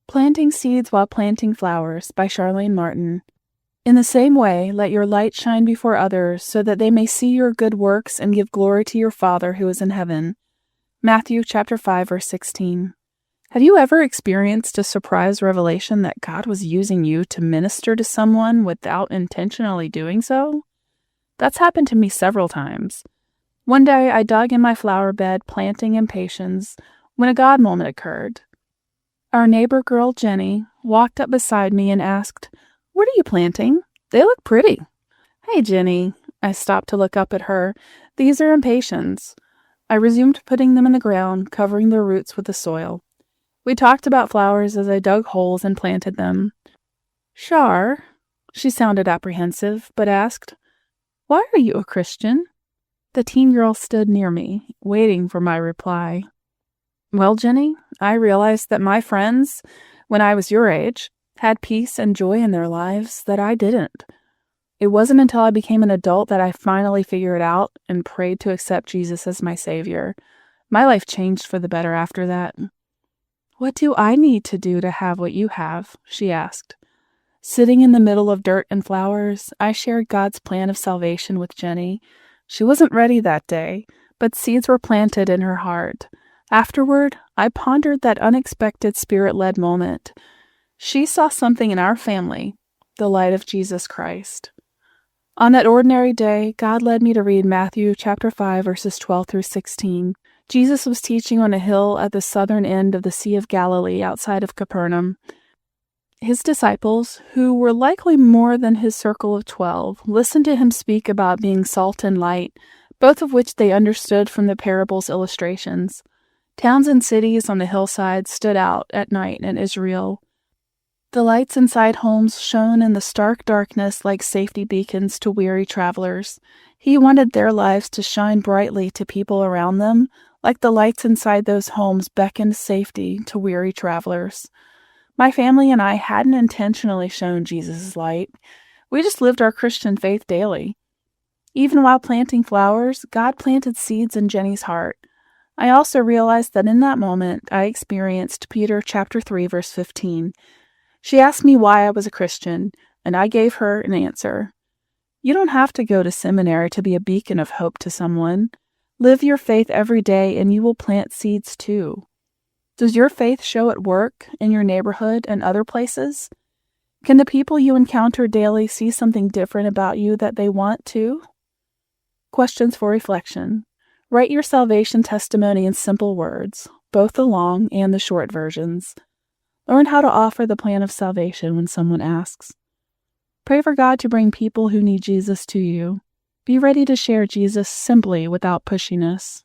Planting Seeds While Planting Flowers by Charlaine Martin. In the same way, let your light shine before others, so that they may see your good works and give glory to your Father who is in heaven. Matthew chapter 5, verse 16. Have you ever experienced a surprise revelation that God was using you to minister to someone without intentionally doing so? That's happened to me several times. One day I dug in my flower bed, planting impatiens, when a God moment occurred. Our neighbor girl, Jenny, walked up beside me and asked, "What are you planting? They look pretty." "Hey, Jenny." I stopped to look up at her. "These are impatiens." I resumed putting them in the ground, covering their roots with the soil. We talked about flowers as I dug holes and planted them. "Char," she sounded apprehensive, but asked, "Why are you a Christian?" The teen girl stood near me, waiting for my reply. "Well, Jenny, I realized that my friends, when I was your age, had peace and joy in their lives that I didn't. It wasn't until I became an adult that I finally figured out and prayed to accept Jesus as my Savior. My life changed for the better after that." "What do I need to do to have what you have?" she asked. Sitting in the middle of dirt and flowers, I shared God's plan of salvation with Jenny. She wasn't ready that day, but seeds were planted in her heart. Afterward, I pondered that unexpected Spirit-led moment. She saw something in our family, the light of Jesus Christ. On that ordinary day, God led me to read Matthew chapter 5, verses 12 through 16. Jesus was teaching on a hill at the southern end of the Sea of Galilee outside of Capernaum. His disciples, who were likely more than his circle of 12, listened to him speak about being salt and light, both of which they understood from the parable's illustrations. Towns and cities on the hillside stood out at night in Israel. The lights inside homes shone in the stark darkness like safety beacons to weary travelers. He wanted their lives to shine brightly to people around them, like the lights inside those homes beckoned safety to weary travelers. My family and I hadn't intentionally shown Jesus' light. We just lived our Christian faith daily. Even while planting flowers, God planted seeds in Jenny's heart. I also realized that in that moment, I experienced Peter chapter 3, verse 15. She asked me why I was a Christian, and I gave her an answer. You don't have to go to seminary to be a beacon of hope to someone. Live your faith every day, and you will plant seeds too. Does your faith show at work, in your neighborhood, and other places? Can the people you encounter daily see something different about you that they want too? Questions for reflection. Write your salvation testimony in simple words, both the long and the short versions. Learn how to offer the plan of salvation when someone asks. Pray for God to bring people who need Jesus to you. Be ready to share Jesus simply without pushiness.